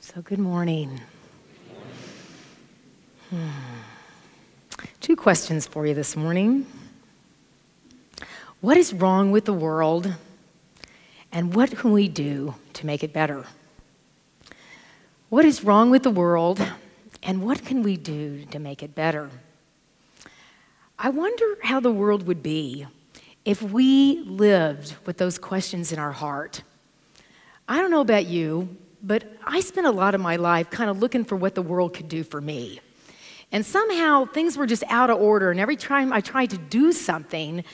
So good morning. Two questions for you this morning. What is wrong with the world, and what can we do to make it better? What is wrong with the world, and what can we do to make it better? I wonder how the world would be if we lived with those questions in our heart. I don't know about you, but I spent a lot of my life kind of looking for what the world could do for me. And somehow things were just out of order, and every time I tried to do something,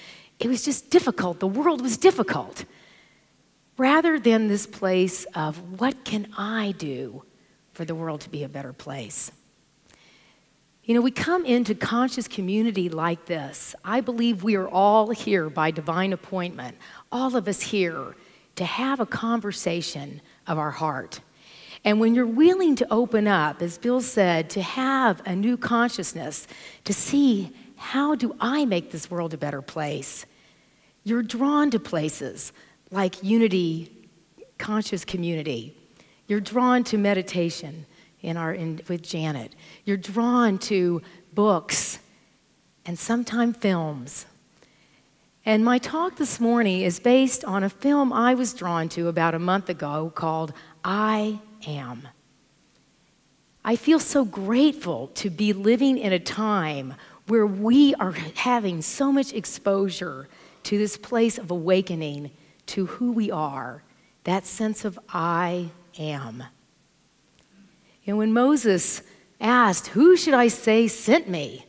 it was just difficult. The world was difficult. Rather than this place of what can I do for the world to be a better place? You know, we come into conscious community like this. I believe we are all here by divine appointment, all of us here, to have a conversation of our heart. And when you're willing to open up, as Bill said, to have a new consciousness, to see how do I make this world a better place, you're drawn to places like Unity Conscious Community. You're drawn to meditation with Janet. You're drawn to books and sometimes films. And my talk this morning is based on a film I was drawn to about a month ago called I Am. I feel so grateful to be living in a time where we are having so much exposure to this place of awakening to who we are, that sense of I am. And when Moses asked, who should I say sent me?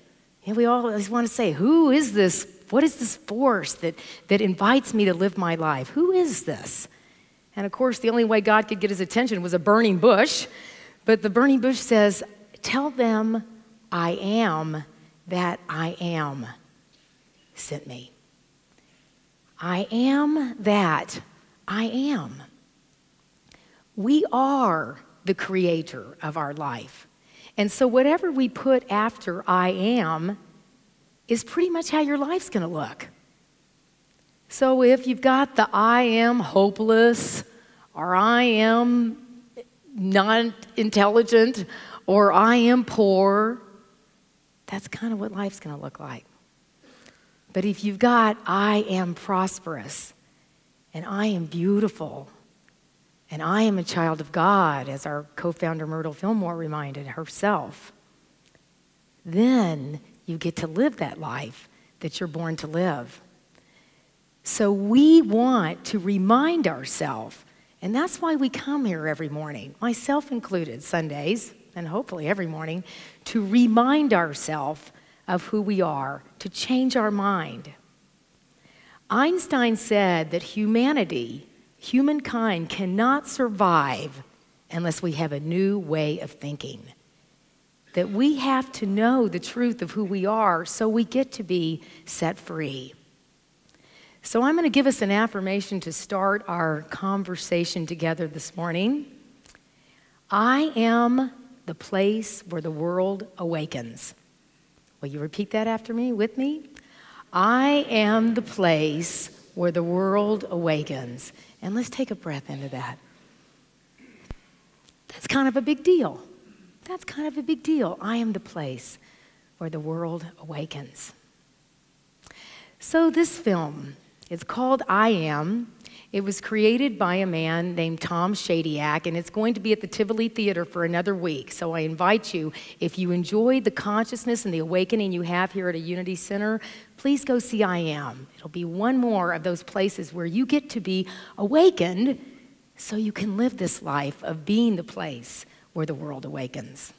And we always want to say, who is this? What is this force that invites me to live my life? Who is this? And of course, the only way God could get his attention was a burning bush. But the burning bush says, tell them I am that I am sent me. I am that I am. We are the creator of our life. And so whatever we put after I am is pretty much how your life's going to look. So if you've got the I am hopeless, or I am not intelligent, or I am poor, that's kind of what life's going to look like. But if you've got I am prosperous, and I am beautiful, and I am a child of God, as our co-founder Myrtle Fillmore reminded herself, then you get to live that life that you're born to live. So we want to remind ourselves, and that's why we come here every morning, myself included, Sundays, and hopefully every morning, to remind ourselves of who we are, to change our mind. Einstein said that humankind cannot survive unless we have a new way of thinking. That we have to know the truth of who we are so we get to be set free. So I'm going to give us an affirmation to start our conversation together this morning. I am the place where the world awakens. Will you repeat that after me, with me? I am the place where the world awakens. And let's take a breath into that. That's kind of a big deal. That's kind of a big deal. I am the place where the world awakens. So this film, it's called I Am. It was created by a man named Tom Shadyac, and it's going to be at the Tivoli Theater for another week. So I invite you, if you enjoyed the consciousness and the awakening you have here at a Unity Center, please go see I Am. It'll be one more of those places where you get to be awakened so you can live this life of being the place where the world awakens.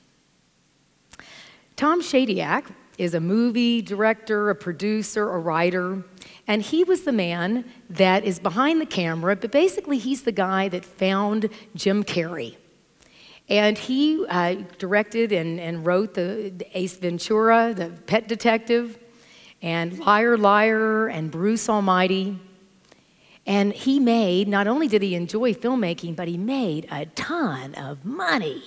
Tom Shadyac is a movie director, a producer, a writer, and he was the man that is behind the camera, but basically he's the guy that found Jim Carrey. And he directed and wrote the Ace Ventura, the Pet Detective, and Liar, Liar, and Bruce Almighty. And he made, not only did he enjoy filmmaking, but he made a ton of money.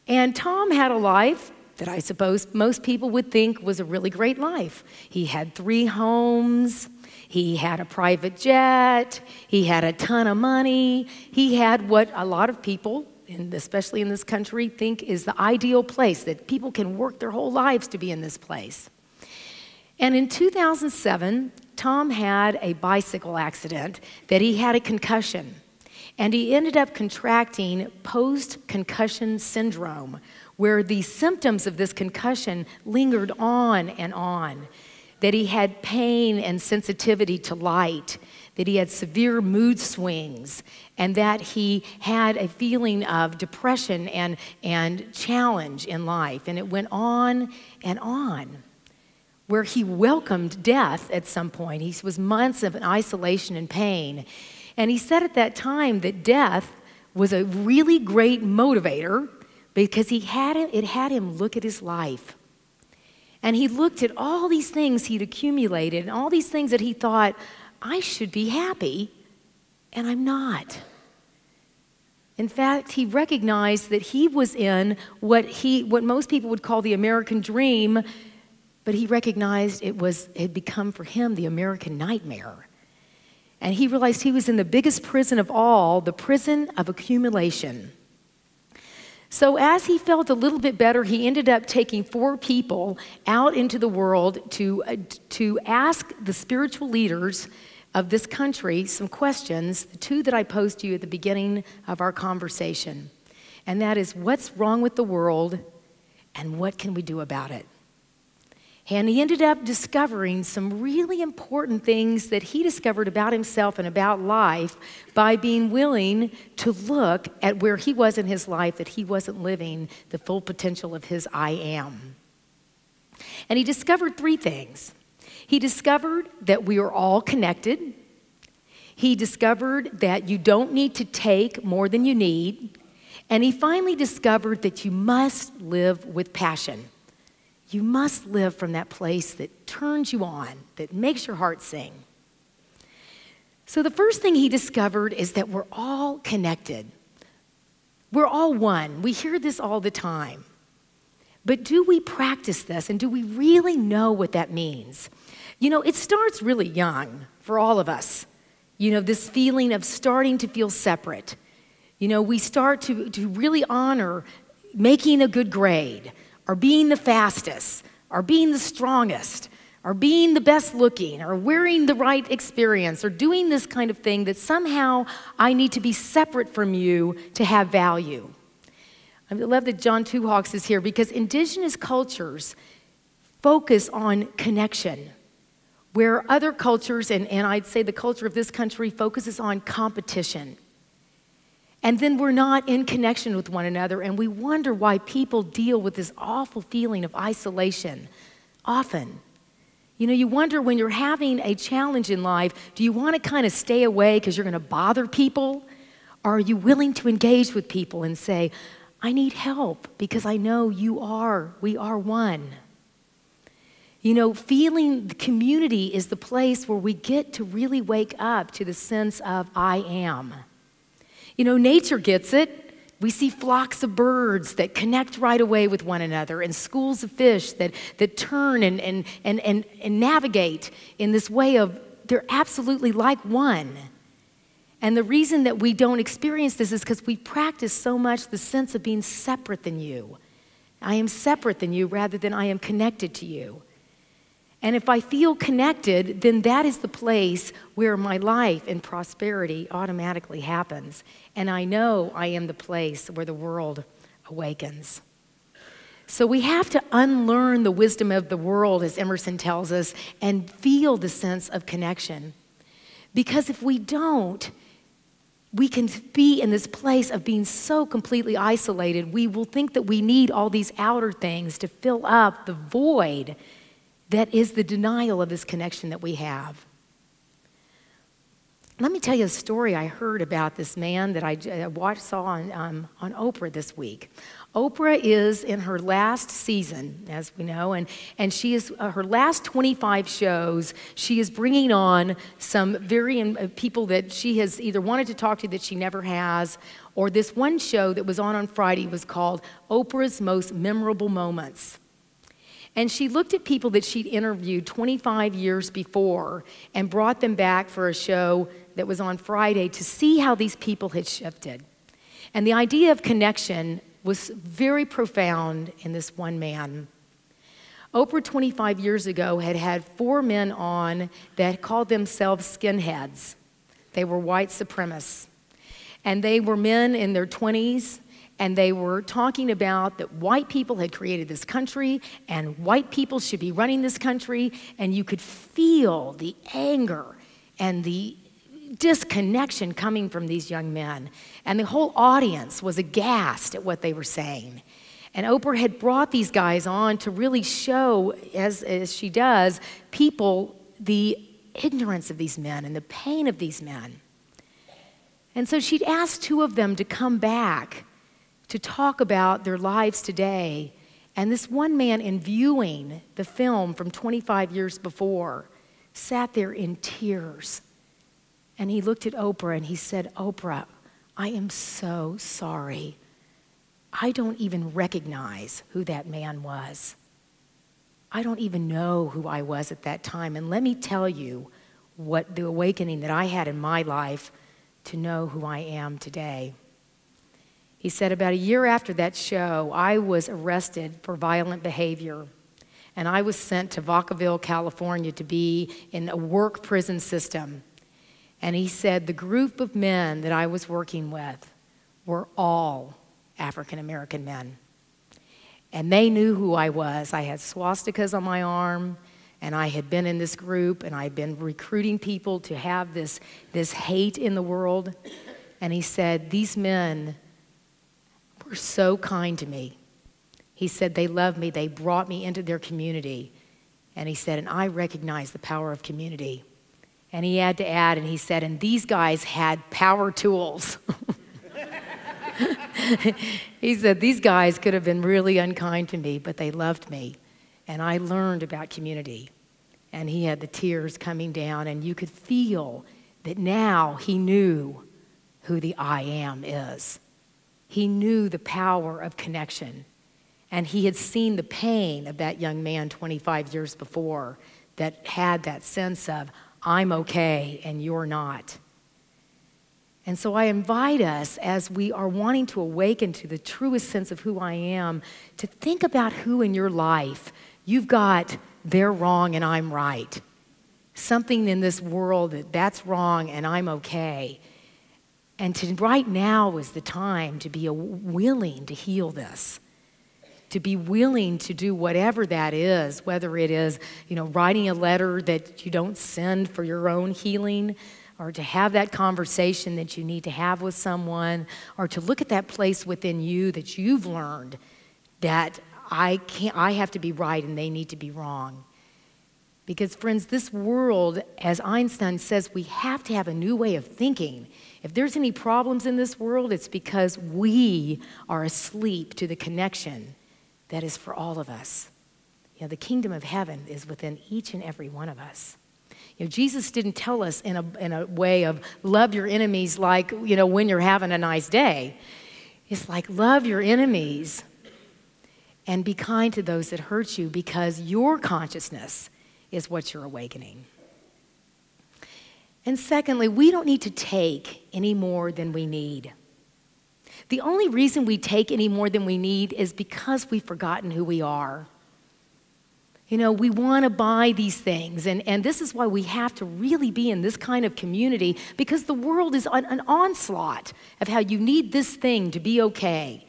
And Tom had a life that I suppose most people would think was a really great life. He had 3 homes, he had a private jet, he had a ton of money, he had what a lot of people especially in this country, think is the ideal place, that people can work their whole lives to be in this place. And in 2007, Tom had a bicycle accident that he had a concussion. And he ended up contracting post-concussion syndrome, where the symptoms of this concussion lingered on and on. That he had pain and sensitivity to light, that he had severe mood swings, and that he had a feeling of depression and challenge in life. And it went on and on, where he welcomed death at some point. He was months of isolation and pain. And he said at that time that death was a really great motivator because it had him look at his life. And he looked at all these things he'd accumulated and all these things that he thought, I should be happy, and I'm not. In fact, he recognized that he was in what most people would call the American dream, but he recognized it had become for him the American nightmare. And he realized he was in the biggest prison of all, the prison of accumulation. So as he felt a little bit better, he ended up taking 4 people out into the world to ask the spiritual leaders of this country some questions, the 2 that I posed to you at the beginning of our conversation. And that is, what's wrong with the world and what can we do about it? And he ended up discovering some really important things that he discovered about himself and about life by being willing to look at where he was in his life, that he wasn't living the full potential of his I am. And he discovered 3 things. He discovered that we are all connected. He discovered that you don't need to take more than you need. And he finally discovered that you must live with passion. You must live from that place that turns you on, that makes your heart sing. So the first thing he discovered is that we're all connected. We're all one. We hear this all the time. But do we practice this, and do we really know what that means? You know, it starts really young for all of us. You know, this feeling of starting to feel separate. You know, we start to really honor making a good grade, or being the fastest, or being the strongest, or being the best looking, or wearing the right experience, or doing this kind of thing that somehow I need to be separate from you to have value. I love that John Two Hawks is here because indigenous cultures focus on connection, where other cultures, and I'd say the culture of this country, focuses on competition. And then we're not in connection with one another, and we wonder why people deal with this awful feeling of isolation often. You know, you wonder when you're having a challenge in life, do you want to kind of stay away because you're going to bother people? Or are you willing to engage with people and say, I need help because I know we are one. You know, feeling the community is the place where we get to really wake up to the sense of I am. You know, nature gets it. We see flocks of birds that connect right away with one another, and schools of fish that turn and navigate in this way of they're absolutely like one. And the reason that we don't experience this is because we practice so much the sense of being separate than you. I am separate than you rather than I am connected to you. And if I feel connected, then that is the place where my life and prosperity automatically happens. And I know I am the place where the world awakens. So we have to unlearn the wisdom of the world, as Emerson tells us, and feel the sense of connection. Because if we don't, we can be in this place of being so completely isolated. We will think that we need all these outer things to fill up the void that is the denial of this connection that we have. Let me tell you a story I heard about this man that I saw on Oprah this week. Oprah is in her last season, as we know, and she is her last 25 shows. She is bringing on some people that she has either wanted to talk to that she never has, or this one show that was on Friday was called Oprah's Most Memorable Moments. And she looked at people that she'd interviewed 25 years before and brought them back for a show that was on Friday to see how these people had shifted. And the idea of connection was very profound in this one man. Oprah 25 years ago had had 4 men on that called themselves skinheads. They were white supremacists. And they were men in their 20s, and they were talking about that white people had created this country, and white people should be running this country, and you could feel the anger and the disconnection coming from these young men. And the whole audience was aghast at what they were saying. And Oprah had brought these guys on to really show, as she does, people the ignorance of these men and the pain of these men. And so she'd asked 2 of them to come back to talk about their lives today. And this one man, in viewing the film from 25 years before, sat there in tears. And he looked at Oprah and he said, "Oprah, I am so sorry. I don't even recognize who that man was. I don't even know who I was at that time. And let me tell you what the awakening that I had in my life to know who I am today." He said, about a year after that show, I was arrested for violent behavior. And I was sent to Vacaville, California to be in a work prison system. And he said the group of men that I was working with were all African American men. And they knew who I was. I had swastikas on my arm, and I had been in this group, and I had been recruiting people to have this hate in the world. And he said, these men were so kind to me. He said, they loved me. They brought me into their community. And he said, and I recognize the power of community. And he had to add, and he said, and these guys had power tools. He said, these guys could have been really unkind to me, but they loved me. And I learned about community. And he had the tears coming down, and you could feel that now he knew who the I am is. He knew the power of connection. And he had seen the pain of that young man 25 years before that had that sense of, I'm okay and you're not. And so I invite us, as we are wanting to awaken to the truest sense of who I am, to think about who in your life you've got they're wrong and I'm right. Something in this world that's wrong and I'm okay. And right now is the time to be willing to heal this. To be willing to do whatever that is, whether it is, writing a letter that you don't send for your own healing, or to have that conversation that you need to have with someone, or to look at that place within you that you've learned that I have to be right and they need to be wrong. Because friends, this world, as Einstein says, we have to have a new way of thinking. If there's any problems in this world, it's because we are asleep to the connection that is for all of us. The kingdom of heaven is within each and every one of us. Jesus didn't tell us in a way of love your enemies like, when you're having a nice day. It's like love your enemies and be kind to those that hurt you, because your consciousness is what you're awakening. And secondly, we don't need to take any more than we need. The only reason we take any more than we need is because we've forgotten who we are. We want to buy these things, and this is why we have to really be in this kind of community, because the world is an onslaught of how you need this thing to be okay.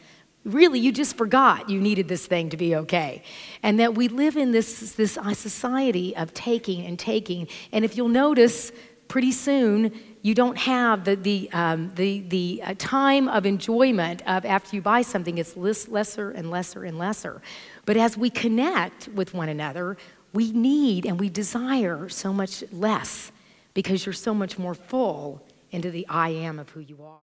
Really, you just forgot you needed this thing to be okay. And that we live in this society of taking and taking, and if you'll notice, pretty soon, you don't have the time of enjoyment of after you buy something. It's lesser and lesser and lesser. But as we connect with one another, we need and we desire so much less, because you're so much more full into the I am of who you are.